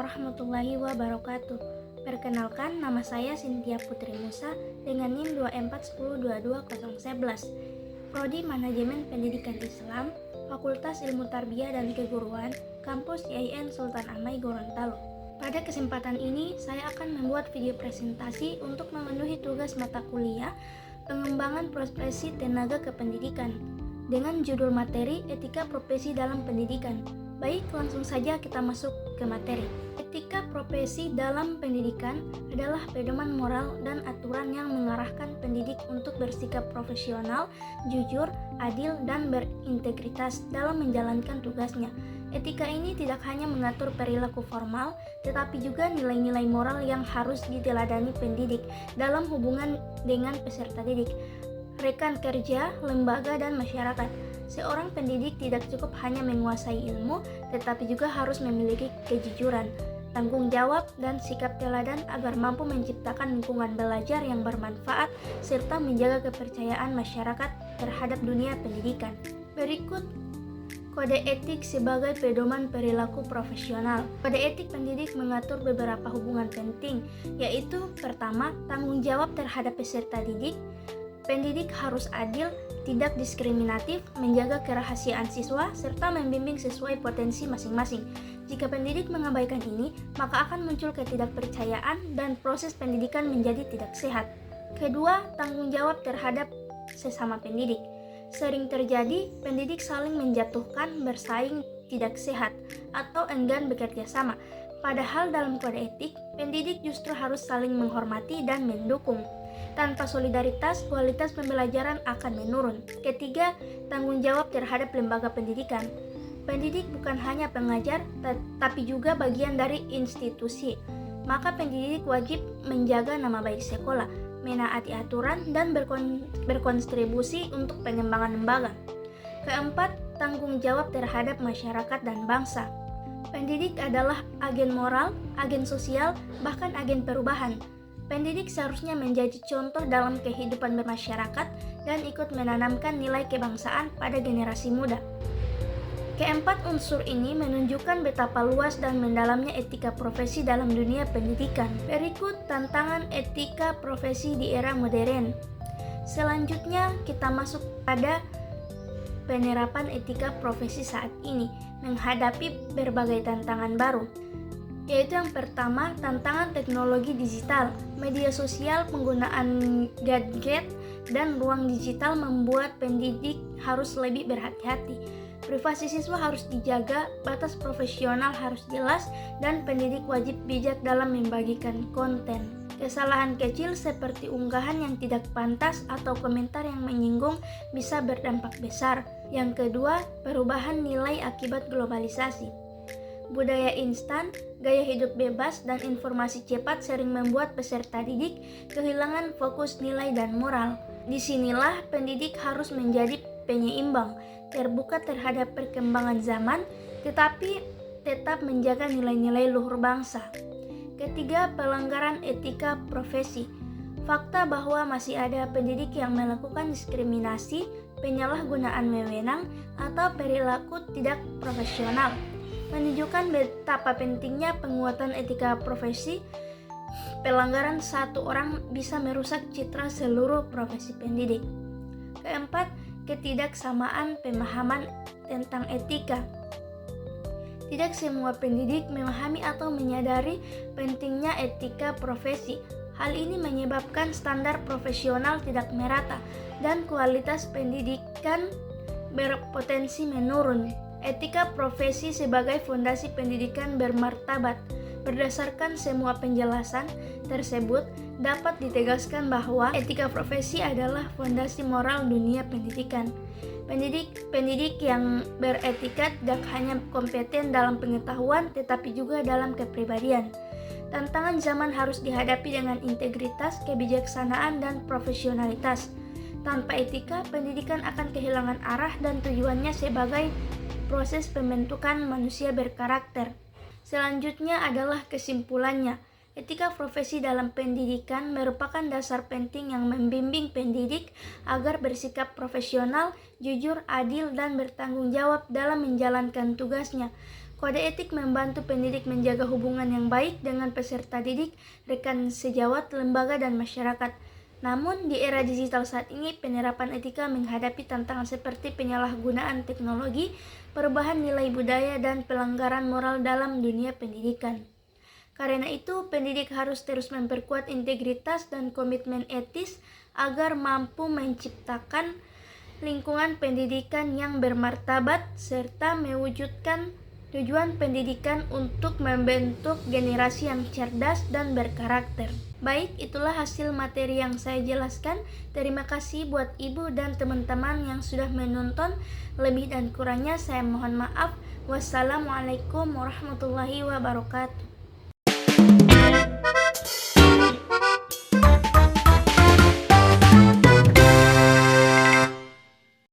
warahmatullahi wabarakatuh. Perkenalkan, nama saya Cynthia Putri Musa dengan NIM 241022011. Prodi Manajemen Pendidikan Islam, Fakultas Ilmu Tarbiyah dan Keguruan, Kampus IAIN Sultan Amai Gorontalo. Pada kesempatan ini, saya akan membuat video presentasi untuk memenuhi tugas mata kuliah Pengembangan Profesi Tenaga Kependidikan dengan judul materi Etika Profesi dalam Pendidikan. Baik, langsung saja kita masuk ke materi. Etika profesi dalam pendidikan adalah pedoman moral dan aturan yang mengarahkan pendidik untuk bersikap profesional, jujur, adil, dan berintegritas dalam menjalankan tugasnya. Etika ini tidak hanya mengatur perilaku formal, tetapi juga nilai-nilai moral yang harus diteladani pendidik dalam hubungan dengan peserta didik, rekan kerja, lembaga, dan masyarakat. Seorang pendidik tidak cukup hanya menguasai ilmu, tetapi juga harus memiliki kejujuran, tanggung jawab, dan sikap teladan agar mampu menciptakan lingkungan belajar yang bermanfaat serta menjaga kepercayaan masyarakat terhadap dunia pendidikan. Berikut kode etik sebagai pedoman perilaku profesional. Kode etik pendidik mengatur beberapa hubungan penting, yaitu pertama, tanggung jawab terhadap peserta didik. Pendidik harus adil, tidak diskriminatif, menjaga kerahasiaan siswa, serta membimbing sesuai potensi masing-masing. Jika pendidik mengabaikan ini, maka akan muncul ketidakpercayaan dan proses pendidikan menjadi tidak sehat. Kedua, tanggung jawab terhadap sesama pendidik. Sering terjadi, pendidik saling menjatuhkan, bersaing tidak sehat, atau enggan bekerja sama. Padahal dalam kode etik, pendidik justru harus saling menghormati dan mendukung. Tanpa solidaritas, kualitas pembelajaran akan menurun. Ketiga, tanggung jawab terhadap lembaga pendidikan. Pendidik bukan hanya pengajar, tapi juga bagian dari institusi. Maka pendidik wajib menjaga nama baik sekolah, menaati aturan, dan berkontribusi untuk pengembangan lembaga. Keempat, tanggung jawab terhadap masyarakat dan bangsa. Pendidik adalah agen moral, agen sosial, bahkan agen perubahan. Pendidik seharusnya menjadi contoh dalam kehidupan bermasyarakat dan ikut menanamkan nilai kebangsaan pada generasi muda. Keempat unsur ini menunjukkan betapa luas dan mendalamnya etika profesi dalam dunia pendidikan. Berikut tantangan etika profesi di era modern. Selanjutnya kita masuk pada penerapan etika profesi saat ini menghadapi berbagai tantangan baru. Yaitu yang pertama, tantangan teknologi digital, media sosial, penggunaan gadget, dan ruang digital membuat pendidik harus lebih berhati-hati. Privasi siswa harus dijaga, batas profesional harus jelas, dan pendidik wajib bijak dalam membagikan konten. Kesalahan kecil seperti unggahan yang tidak pantas atau komentar yang menyinggung bisa berdampak besar. Yang kedua, perubahan nilai akibat globalisasi. Budaya instan, gaya hidup bebas, dan informasi cepat sering membuat peserta didik kehilangan fokus nilai dan moral. Disinilah pendidik harus menjadi penyeimbang, terbuka terhadap perkembangan zaman, tetapi tetap menjaga nilai-nilai luhur bangsa. Ketiga, pelanggaran etika profesi. Fakta bahwa masih ada pendidik yang melakukan diskriminasi, penyalahgunaan wewenang, atau perilaku tidak profesional menunjukkan betapa pentingnya penguatan etika profesi. Pelanggaran satu orang bisa merusak citra seluruh profesi pendidik. Keempat, ketidaksamaan pemahaman tentang etika. Tidak semua pendidik memahami atau menyadari pentingnya etika profesi. Hal ini menyebabkan standar profesional tidak merata dan kualitas pendidikan berpotensi menurun. Etika profesi sebagai fondasi pendidikan bermartabat. Berdasarkan semua penjelasan tersebut, dapat ditegaskan bahwa etika profesi adalah fondasi moral dunia pendidikan. Pendidik yang beretika tidak hanya kompeten dalam pengetahuan, tetapi juga dalam kepribadian. Tantangan zaman harus dihadapi dengan integritas, kebijaksanaan, dan profesionalitas. Tanpa etika, pendidikan akan kehilangan arah dan tujuannya sebagai proses pembentukan manusia berkarakter. Selanjutnya adalah kesimpulannya. Etika profesi dalam pendidikan merupakan dasar penting yang membimbing pendidik agar bersikap profesional, jujur, adil, dan bertanggung jawab dalam menjalankan tugasnya. Kode etik membantu pendidik menjaga hubungan yang baik dengan peserta didik, rekan sejawat, lembaga, dan masyarakat. Namun, di era digital saat ini, penerapan etika menghadapi tantangan seperti penyalahgunaan teknologi, perubahan nilai budaya, dan pelanggaran moral dalam dunia pendidikan. Karena itu, pendidik harus terus memperkuat integritas dan komitmen etis agar mampu menciptakan lingkungan pendidikan yang bermartabat serta mewujudkan tujuan pendidikan untuk membentuk generasi yang cerdas dan berkarakter. Baik, itulah hasil materi yang saya jelaskan. Terima kasih buat ibu dan teman-teman yang sudah menonton. Lebih dan kurangnya saya mohon maaf. Wassalamualaikum warahmatullahi wabarakatuh.